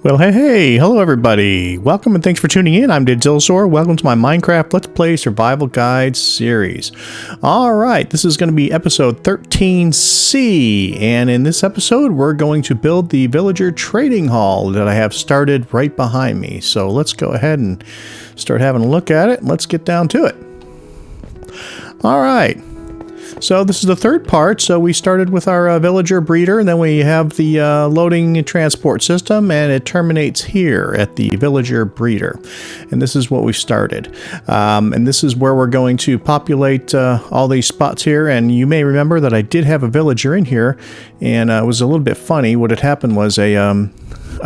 Well, hey, hello everybody. Welcome and thanks for tuning in. I'm Didzilsaur. Welcome to my Minecraft Let's Play Survival Guide series. Alright, this is going to be episode 13C, and in this episode we're going to build the villager trading hall that I have started right behind me. So let's go ahead and start having a look at it, and let's get down to it. Alright. So this is the third part. So we started with our villager breeder, and then we have the loading and transport system, and it terminates here at the villager breeder. And this is what we started. And this is where we're going to populate all these spots here. And you may remember that I did have a villager in here, and it was a little bit funny. What had happened was a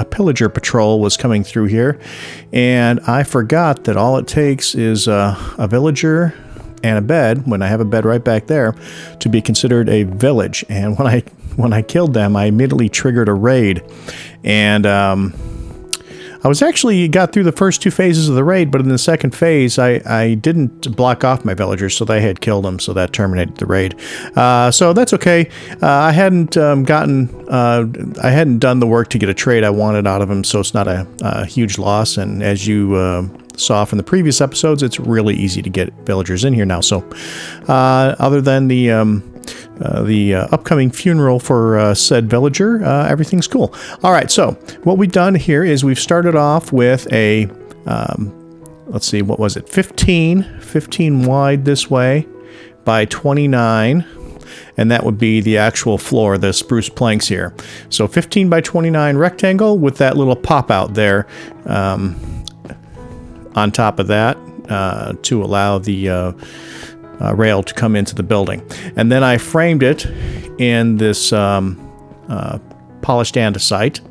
pillager patrol was coming through here, and I forgot that all it takes is a villager and a bed, when I have a bed right back there, to be considered a village. And when I killed them, I immediately triggered a raid. And I was actually got through the first two phases of the raid, but in the second phase, I didn't block off my villagers, so they had killed them, so that terminated the raid. So that's okay. I hadn't done the work to get a trade I wanted out of them, so it's not a huge loss. And as you saw from the previous episodes, it's really easy to get villagers in here now. So other than the upcoming funeral for said villager, everything's cool. All right, so what we've done here is we've started off with a let's see, what was it, 15 wide this way by 29, and that would be the actual floor, the spruce planks here. So 15 by 29 rectangle with that little pop out there on top of that to allow the rail to come into the building. And then I framed it in this polished andesite,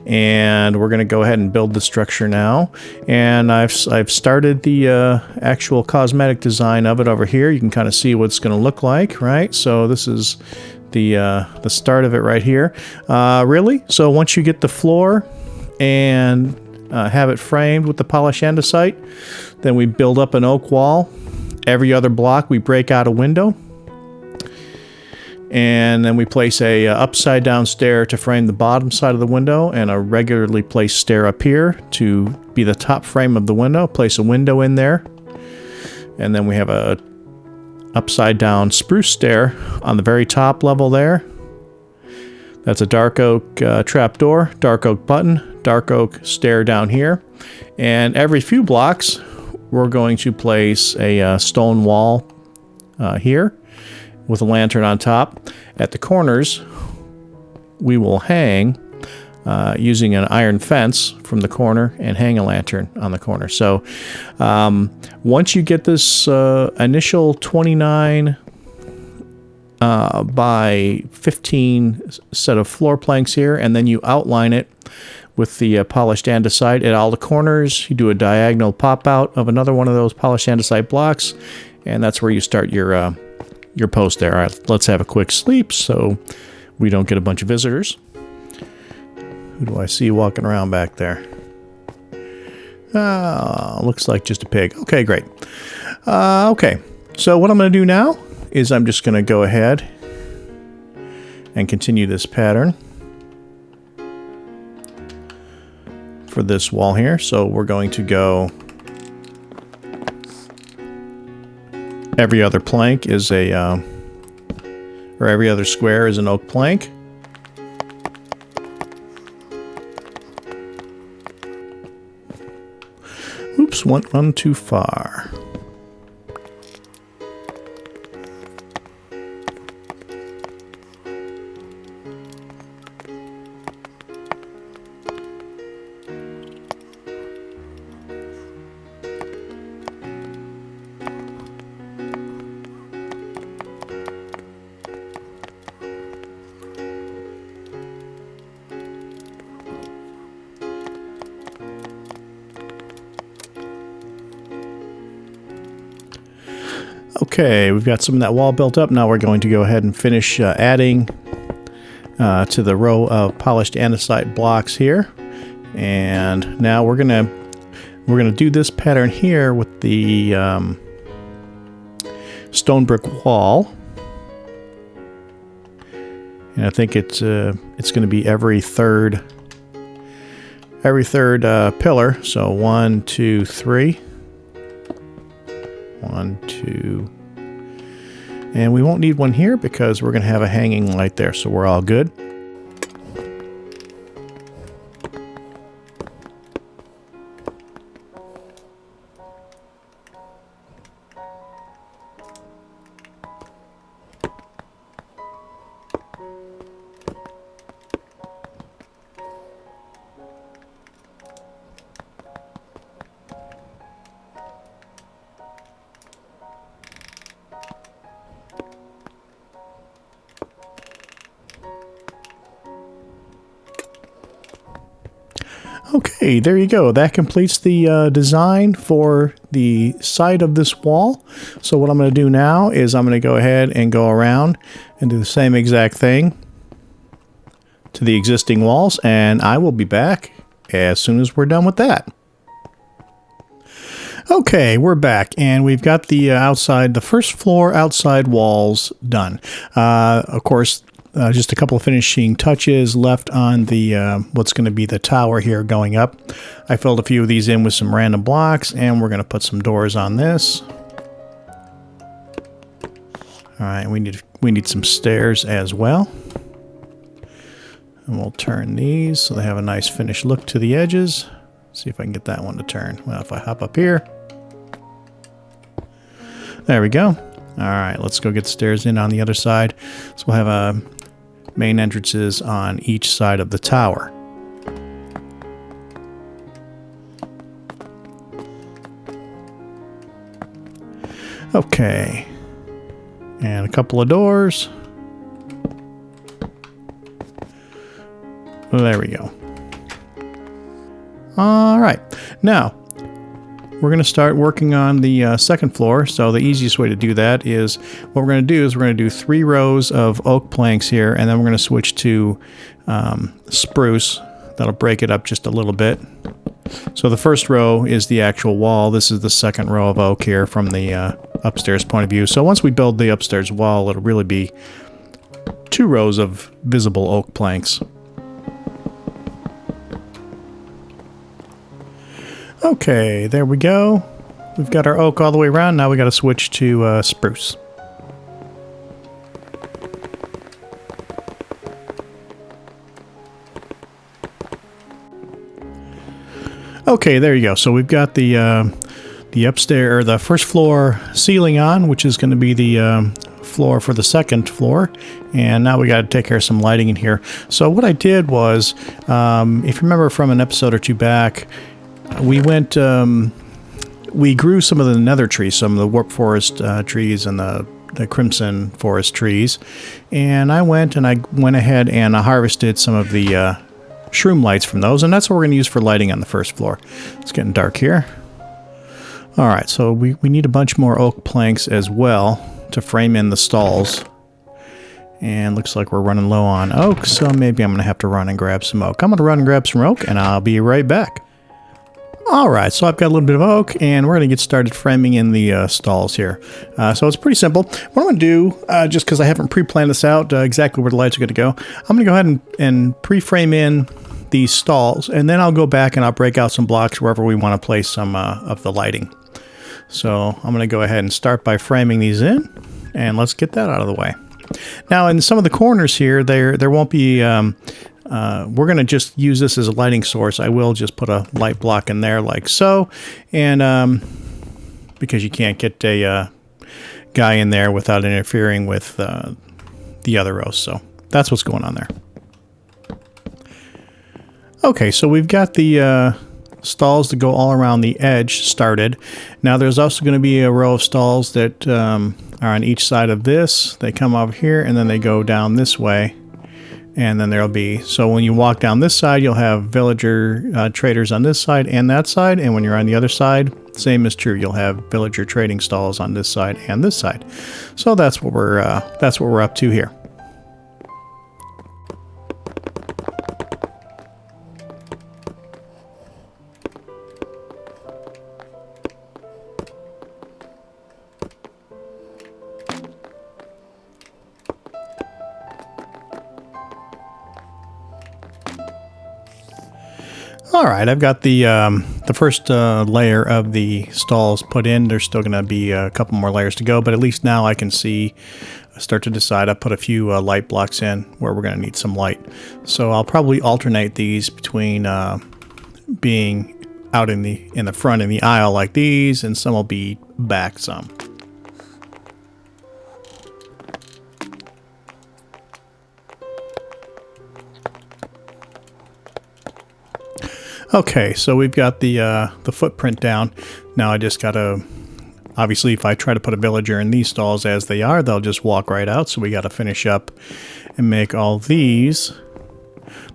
and we're going to go ahead and build the structure now. And I've started the actual cosmetic design of it over here. You can kind of see what it's going to look like, right? So this is the start of it right here. Really? So once you get the floor and have it framed with the polished andesite, then we build up an oak wall. Every other block we break out a window, and then we place a upside down stair to frame the bottom side of the window, and a regularly placed stair up here to be the top frame of the window. Place a window in there, and then we have a upside down spruce stair on the very top level there. That's a dark oak trapdoor, dark oak button, dark oak stair down here. And every few blocks, we're going to place a stone wall here with a lantern on top. At the corners, we will hang using an iron fence from the corner and hang a lantern on the corner. So once you get this initial 29 by 15 set of floor planks here, and then you outline it with the polished andesite at all the corners. You do a diagonal pop out of another one of those polished andesite blocks, and that's where you start your post there. All right, let's have a quick sleep so we don't get a bunch of visitors. Who do I see walking around back there? Looks like just a pig. Okay, great. Okay, so what I'm going to do now is I'm just going to go ahead and continue this pattern for this wall here. So we're going to go, every other plank is a, or every other square is an oak plank. Oops, went one too far. Okay, we've got some of that wall built up. Now we're going to go ahead and finish adding to the row of polished andesite blocks here. And now we're gonna do this pattern here with the stone brick wall. And I think it's going to be every third every third pillar. So 1, 2, 3. 1, 2. And we won't need one here because we're going to have a hanging light there, so we're all good. Okay, there you go. That completes the design for the side of this wall. So what I'm going to do now is I'm going to go ahead and go around and do the same exact thing to the existing walls, and I will be back as soon as we're done with that. Okay, we're back, and we've got the outside, the first floor outside walls done. Of course, just a couple of finishing touches left on the what's going to be the tower here going up. I filled a few of these in with some random blocks, and we're going to put some doors on this. All right, we need some stairs as well. And we'll turn these so they have a nice finished look to the edges. See if I can get that one to turn. Well, if I hop up here. There we go. All right, let's go get the stairs in on the other side. So we'll have main entrances on each side of the tower. Okay. And a couple of doors. There we go. All right. Now, we're going to start working on the second floor. So the easiest way to do that is what we're going to do is we're going to do 3 rows of oak planks here, and then we're going to switch to spruce. That'll break it up just a little bit. So the first row is the actual wall. This is the second row of oak here from the upstairs point of view. So once we build the upstairs wall, it'll really be 2 rows of visible oak planks. Okay, there we go. We've got our oak all the way around. Now we got to switch to spruce. Okay, there you go. So we've got the upstairs, or the first floor ceiling on, which is going to be the floor for the second floor. And now we got to take care of some lighting in here. So what I did was, if you remember from an episode or 2 back, we went, we grew some of the nether trees, some of the warp forest trees and the crimson forest trees. And I went ahead and I harvested some of the shroom lights from those. And that's what we're going to use for lighting on the first floor. It's getting dark here. All right, so we need a bunch more oak planks as well to frame in the stalls. And looks like we're running low on oak, so maybe I'm going to have to run and grab some oak. I'm going to run and grab some oak, and I'll be right back. Alright, so I've got a little bit of oak, and we're going to get started framing in the stalls here. So it's pretty simple. What I'm going to do, just because I haven't pre-planned this out exactly where the lights are going to go, I'm going to go ahead and pre-frame in these stalls, and then I'll go back and I'll break out some blocks wherever we want to place some of the lighting. So I'm going to go ahead and start by framing these in, and let's get that out of the way. Now, in some of the corners here, there won't be... we're going to just use this as a lighting source. I will just put a light block in there like so. And because you can't get a guy in there without interfering with the other rows. So that's what's going on there. Okay, so we've got the stalls to go all around the edge started. Now there's also going to be a row of stalls that are on each side of this. They come over here and then they go down this way. And then there'll be, so when you walk down this side, you'll have villager traders on this side and that side. And when you're on the other side, same is true. You'll have villager trading stalls on this side and this side. So that's what we're up to here. All right, I've got the first layer of the stalls put in. There's still going to be a couple more layers to go, but at least now I can see, start to decide. I put a few light blocks in where we're going to need some light. So I'll probably alternate these between being out in the front in the aisle like these, and some will be back some. Okay, so we've got the footprint down. Now I just gotta, obviously if I try to put a villager in these stalls as they are, they'll just walk right out. So we gotta finish up and make all these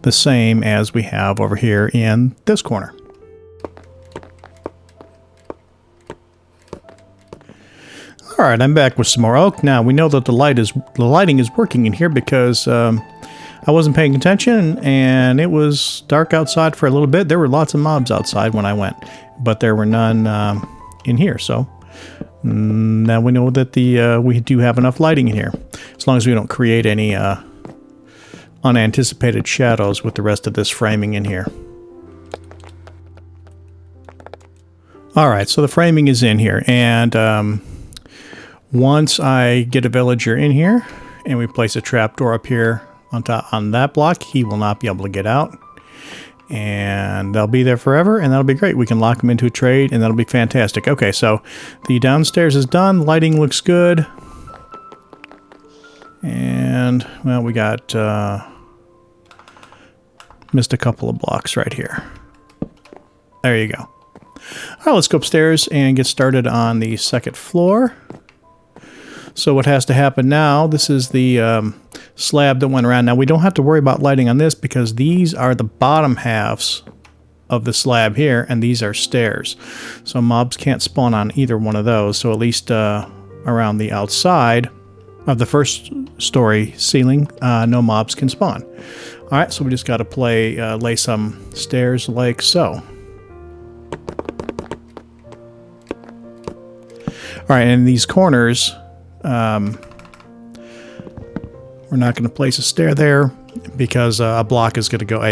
the same as we have over here in this corner. All right, I'm back with some more oak. Now we know that the lighting is working in here because I wasn't paying attention, and it was dark outside for a little bit. There were lots of mobs outside when I went, but there were none in here. So now we know that we do have enough lighting in here, as long as we don't create any unanticipated shadows with the rest of this framing in here. All right, so the framing is in here, and once I get a villager in here and we place a trapdoor up here on that block, he will not be able to get out, and they'll be there forever, and that'll be great. We can lock them into a trade, and that'll be fantastic. Okay, so the downstairs is done. Lighting looks good, and well, we got missed a couple of blocks right here. There you go. All right, let's go upstairs and get started on the second floor. So what has to happen now, this is the slab that went around. Now we don't have to worry about lighting on this because these are the bottom halves of the slab here, and these are stairs. So mobs can't spawn on either one of those. So at least around the outside of the first story ceiling, no mobs can spawn. All right, so we just got to lay some stairs like so. All right, and in these corners, we're not going to place a stair there because a block is going to go,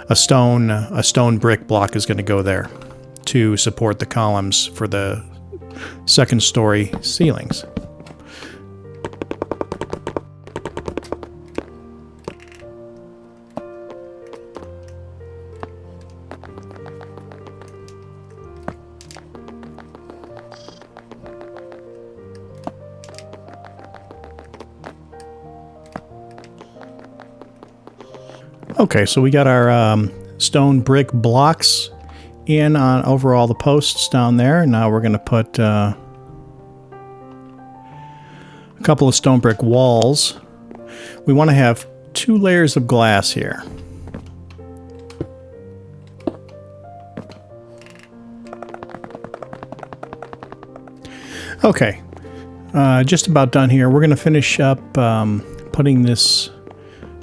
a stone brick block is going to go there to support the columns for the second story ceilings. Okay, so we got our stone brick blocks in on over all the posts down there. Now we're going to put a couple of stone brick walls. We want to have 2 layers of glass here. Okay, just about done here. We're going to finish up putting this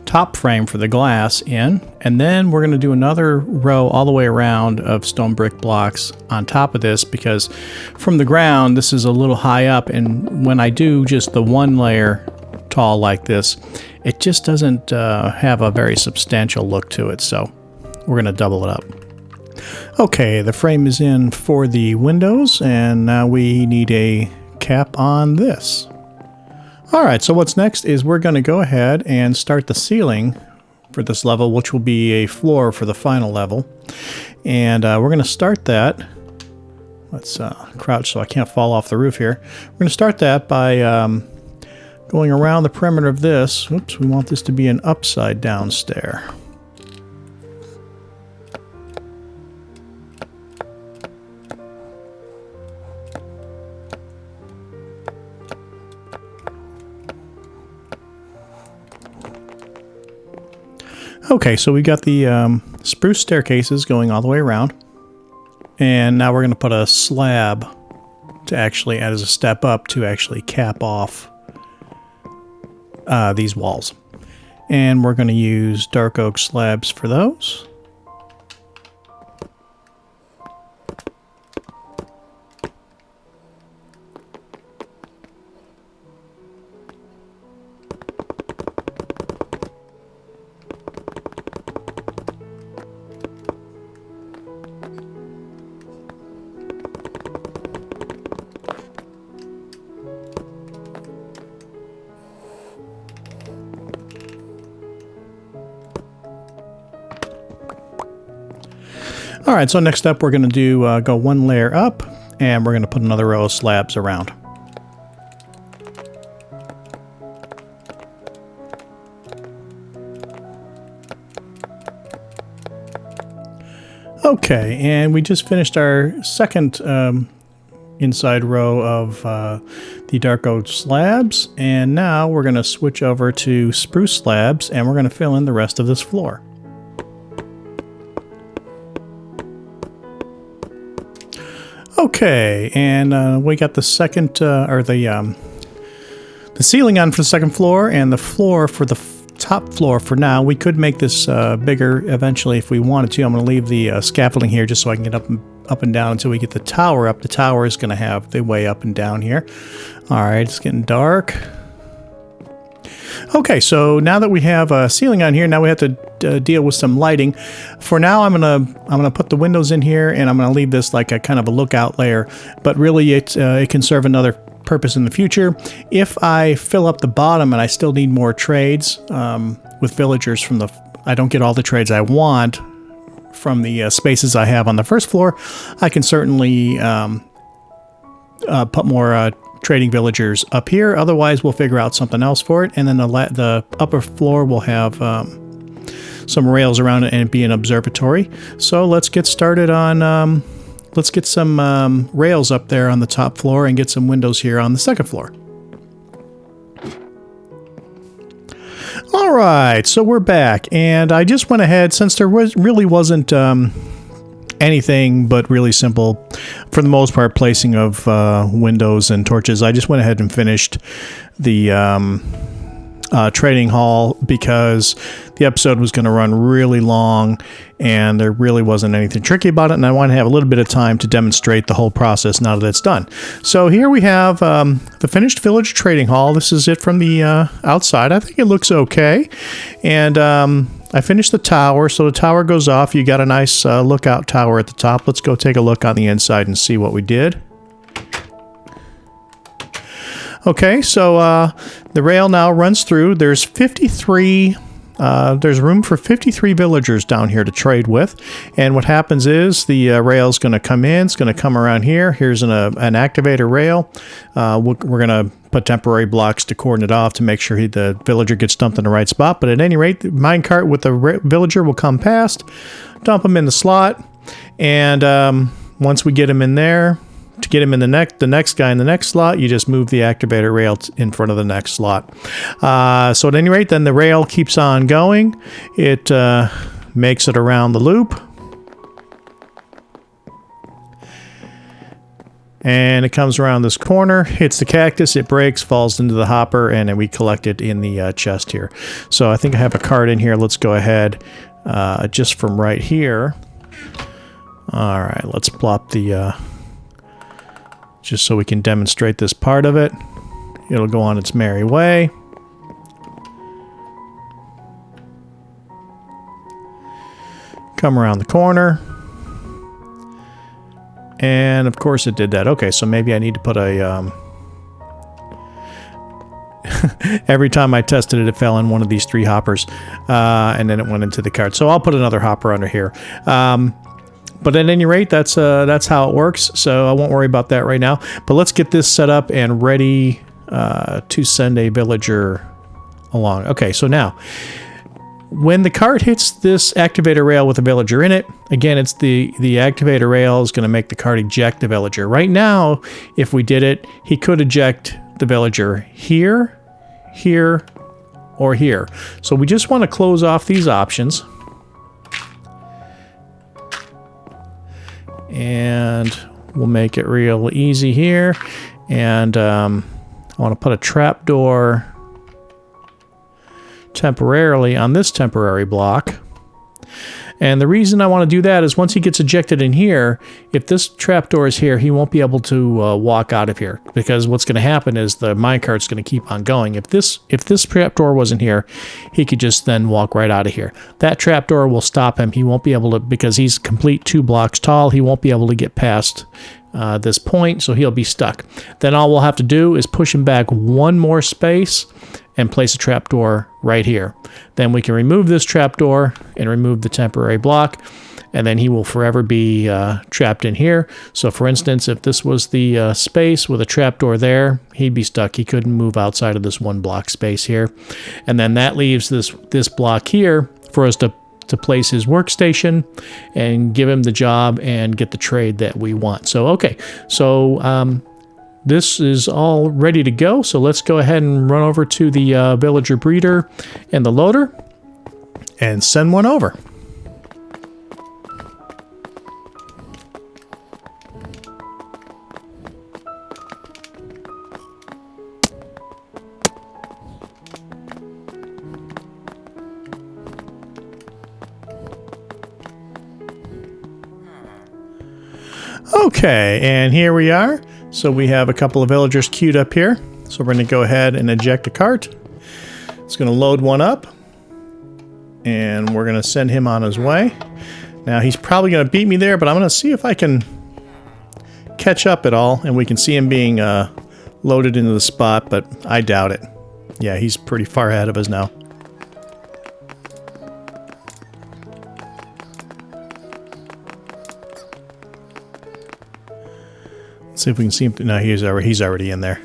top frame for the glass in, and then we're going to do another row all the way around of stone brick blocks on top of this, because from the ground this is a little high up, and when I do just the one layer tall like this, it just doesn't have a very substantial look to it, so we're going to double it up. Okay, the frame is in for the windows, and now we need a cap on this. Alright, so what's next is we're going to go ahead and start the ceiling for this level, which will be a floor for the final level. And we're going to start that. Let's crouch so I can't fall off the roof here. We're going to start that by going around the perimeter of this. Oops, we want this to be an upside down stair. Okay, so we got the spruce staircases going all the way around, and now we're going to put a slab to actually add as a step up to actually cap off these walls. And we're going to use dark oak slabs for those. All right, so next up we're going to do go one layer up, and we're going to put another row of slabs around. Okay, and we just finished our second inside row of the dark oak slabs, and now we're going to switch over to spruce slabs, and we're going to fill in the rest of this floor. Okay, and we got the second, or the ceiling on for the second floor, and the floor for the top floor for now. We could make this bigger eventually if we wanted to. I'm going to leave the scaffolding here just so I can get up and down until we get the tower up. The tower is going to have the way up and down here. All right, it's getting dark. Okay, so now that we have a ceiling on here, now we have to deal with some lighting. For now, I'm gonna put the windows in here, and I'm gonna leave this like a kind of a lookout layer. But really, it can serve another purpose in the future. If I fill up the bottom and I still need more trades with villagers from the, I don't get all the trades I want from the spaces I have on the first floor, I can certainly put more trading villagers up here. Otherwise, we'll figure out something else for it. And then the upper floor will have some rails around it and be an observatory. So let's get started on, let's get some rails up there on the top floor and get some windows here on the second floor. All right, so we're back, and I just went ahead, since there really wasn't anything but really simple, for the most part, placing of windows and torches. I just went ahead and finished the trading hall because the episode was going to run really long and there really wasn't anything tricky about it, and I want to have a little bit of time to demonstrate the whole process now that it's done. So here we have the finished village trading hall. This is it from the outside. I think it looks okay, and I finished the tower, so the tower goes off. You got a nice lookout tower at the top. Let's go take a look on the inside and see what we did. Okay, so the rail now runs through. There's 53, there's room for 53 villagers down here to trade with. And what happens is the rail's going to come in. It's going to come around here. Here's an activator rail. We're going to put temporary blocks to cordon it off to make sure the villager gets dumped in the right spot. But at any rate, the minecart with the villager will come past, dump him in the slot, and once we get him in there, to get him in the next guy in the next slot, you just move the activator rail in front of the next slot. So at any rate, then the rail keeps on going. It makes it around the loop. And it comes around this corner, hits the cactus, it breaks, falls into the hopper, and then we collect it in the chest here. So I think I have a card in here. Let's go ahead just from right here. All right, let's plop the... just so we can demonstrate this part of it. It'll go on its merry way. Come around the corner. And of course it did that. Okay, so maybe I need to put a... every time I tested it, it fell in one of these 3 hoppers. And then it went into the cart. So I'll put another hopper under here. But at any rate, that's how it works, so I won't worry about that right now. But let's get this set up and ready to send a villager along. Okay, so now, when the cart hits this activator rail with a villager in it, again, it's the activator rail is going to make the cart eject the villager. Right now, if we did it, he could eject the villager here, here, or here. So we just want to close off these options. And we'll make it real easy here. And I want to put a trapdoor temporarily on this temporary block. And the reason I want to do that is once he gets ejected in here, if this trapdoor is here, he won't be able to walk out of here. Because what's going to happen is the minecart's going to keep on going. If this trapdoor wasn't here, he could just then walk right out of here. That trapdoor will stop him. He won't be able to, because he's complete 2 blocks tall, he won't be able to get past this point, so he'll be stuck. Then all we'll have to do is push him back one more space and place a trapdoor right here. Then we can remove this trapdoor and remove the temporary block, and then he will forever be trapped in here. So for instance, if this was the space with a trapdoor there, he'd be stuck. He couldn't move outside of this one block space here. And then that leaves this block here for us to place his workstation and give him the job and get the trade that we want. So, okay. So, this is all ready to go. So let's go ahead and run over to the villager breeder and the loader and send one over. Okay, and here we are. So we have a couple of villagers queued up here. So we're going to go ahead and eject a cart. It's going to load one up. And we're going to send him on his way. Now he's probably going to beat me there, but I'm going to see if I can catch up at all. And we can see him being loaded into the spot, but I doubt it. Yeah, he's pretty far ahead of us now. See if we can see him. No, he's already in there.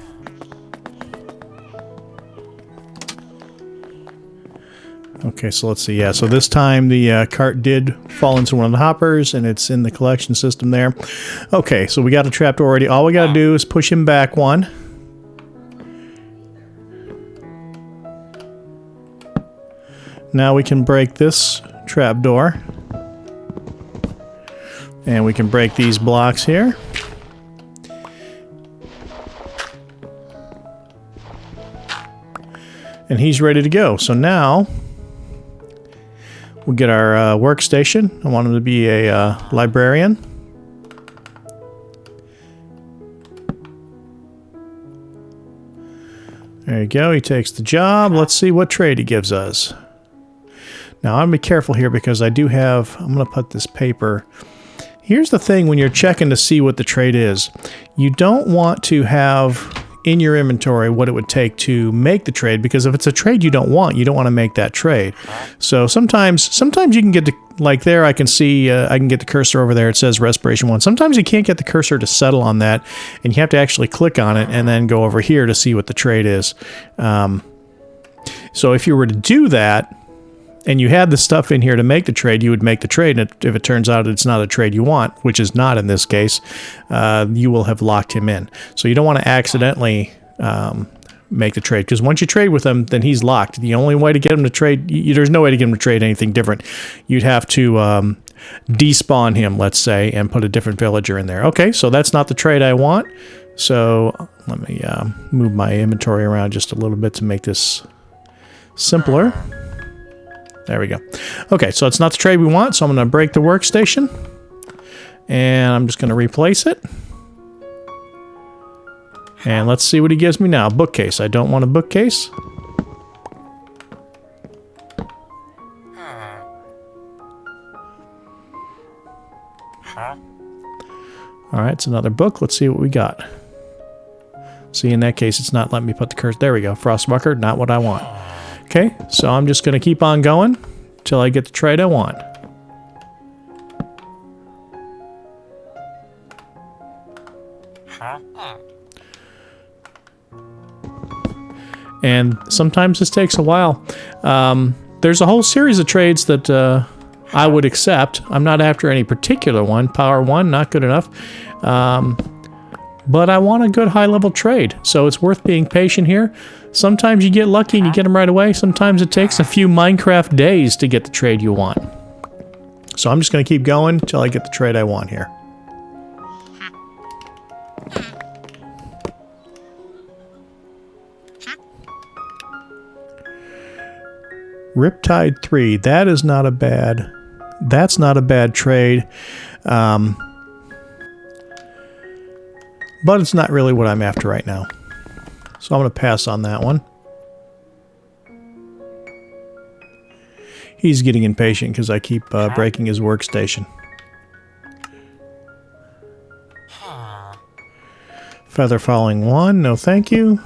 Okay, so let's see. Yeah, so this time the cart did fall into one of the hoppers, and it's in the collection system there. Okay, so we got a trapdoor already. All we got to do is push him back one. Now we can break this trapdoor, and we can break these blocks here. And he's ready to go. So now we'll get our workstation. I want him to be a librarian. There you go. He takes the job. Let's see what trade he gives us. Now I'm going to be careful here because I do have, I'm going to put this paper. Here's the thing when you're checking to see what the trade is. You don't want to have in your inventory what it would take to make the trade, because if it's a trade you don't want to make that trade. So sometimes you can get to, like there I can see I can get the cursor over there, it says respiration 1. Sometimes you can't get the cursor to settle on that, and you have to actually click on it and then go over here to see what the trade is. So if you were to do that and you had the stuff in here to make the trade, you would make the trade. And if it turns out it's not a trade you want, which is not in this case, you will have locked him in. So you don't want to accidentally make the trade, because once you trade with him, then he's locked. The only way to get him to trade, there's no way to get him to trade anything different. You'd have to despawn him, let's say, and put a different villager in there. Okay, so that's not the trade I want. So let me move my inventory around just a little bit to make this simpler. There we go. Okay, so it's not the trade we want, so I'm going to break the workstation. And I'm just going to replace it. And let's see what he gives me now. Bookcase. I don't want a bookcase. Alright, it's another book. Let's see what we got. See, in that case, it's not letting me put the cursor. There we go. Frostwalker, not what I want. Okay, so I'm just going to keep on going until I get the trade I want. And sometimes this takes a while. There's a whole series of trades that I would accept. I'm not after any particular one. Power 1, not good enough. But I want a good high-level trade, so it's worth being patient here. Sometimes you get lucky and you get them right away. Sometimes it takes a few Minecraft days to get the trade you want. So I'm just going to keep going until I get the trade I want here. Riptide 3, that is not a bad... That's not a bad trade. But it's not really what I'm after right now. So I'm going to pass on that one. He's getting impatient because I keep breaking his workstation. Feather falling 1, no thank you.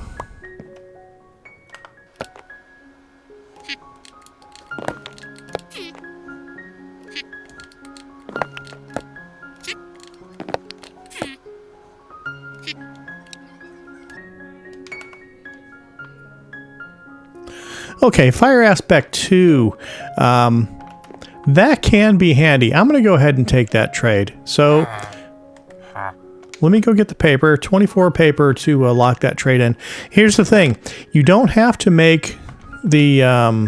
Okay, fire aspect 2. That can be handy. I'm going to go ahead and take that trade. So let me go get the paper, 24 paper to lock that trade in. Here's the thing. You don't have to make the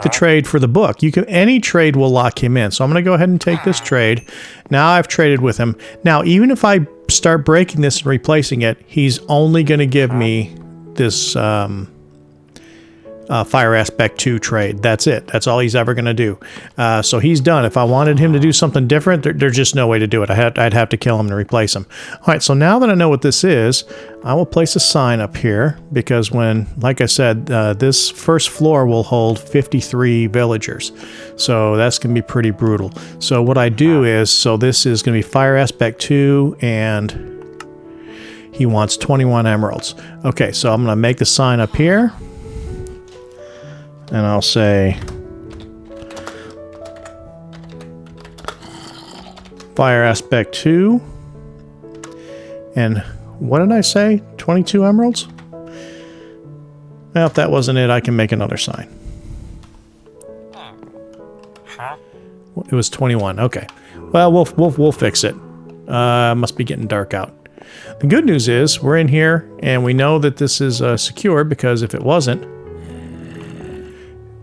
trade for the book. Any trade will lock him in. So I'm going to go ahead and take this trade. Now I've traded with him. Now, even if I start breaking this and replacing it, he's only going to give me this fire aspect 2 trade. That's it. That's all he's ever going to do. So he's done. If I wanted him to do something different, there's just no way to do it. I'd have to kill him to replace him. All right, so now that I know what this is, I will place a sign up here because like I said, this first floor will hold 53 villagers. So that's going to be pretty brutal. So what I do is, so this is going to be fire aspect 2 and he wants 21 emeralds. Okay, so I'm going to make the sign up here. And I'll say fire aspect 2. And what did I say? 22 emeralds? Well, if that wasn't it, I can make another sign. It was 21. Okay. Well, we'll fix it. Must be getting dark out. The good news is we're in here and we know that this is secure because if it wasn't,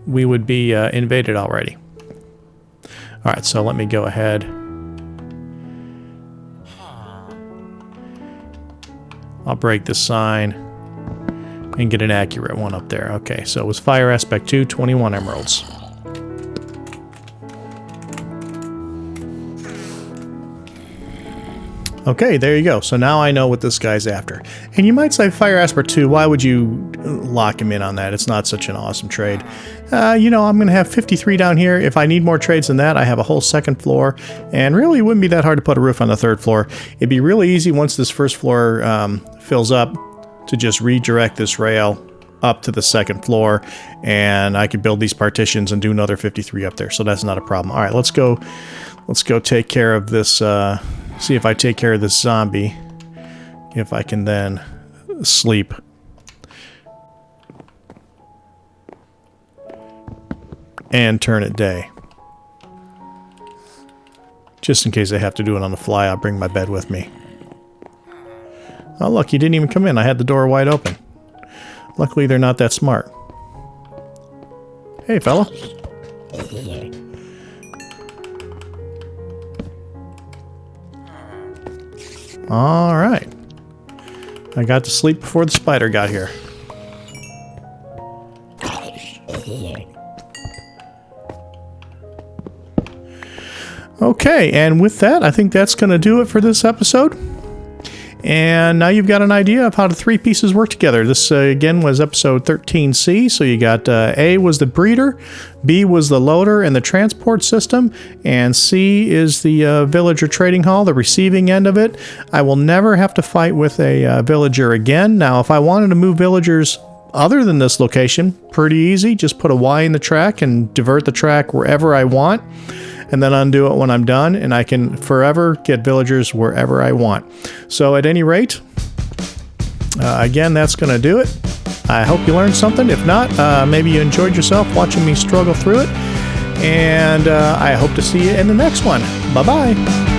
we would be invaded already. All right, so let me go ahead. I'll break the sign and get an accurate one up there. Okay, so it was fire aspect 2, 21 emeralds. Okay, there you go. So now I know what this guy's after. And you might say fire aspect 2, why would you lock him in on that? It's not such an awesome trade. You know, I'm going to have 53 down here. If I need more trades than that, I have a whole second floor. And really, it wouldn't be that hard to put a roof on the third floor. It'd be really easy once this first floor fills up to just redirect this rail up to the second floor. And I could build these partitions and do another 53 up there. So that's not a problem. All right, let's go take care of this... see if I take care of this zombie, if I can then sleep. And turn it day. Just in case I have to do it on the fly, I'll bring my bed with me. Oh look, he didn't even come in. I had the door wide open. Luckily they're not that smart. Hey fella. All right. I got to sleep before the spider got here. Okay, and with that, I think that's going to do it for this episode. And now you've got an idea of how the three pieces work together. This, again, was episode 13C. So you got A was the breeder, B was the loader and the transport system, and C is the villager trading hall, the receiving end of it. I will never have to fight with a villager again. Now, if I wanted to move villagers other than this location, pretty easy. Just put a Y in the track and divert the track wherever I want, and then undo it when I'm done, and I can forever get villagers wherever I want. So at any rate, again, that's going to do it. I hope you learned something. If not, maybe you enjoyed yourself watching me struggle through it, and I hope to see you in the next one. Bye-bye.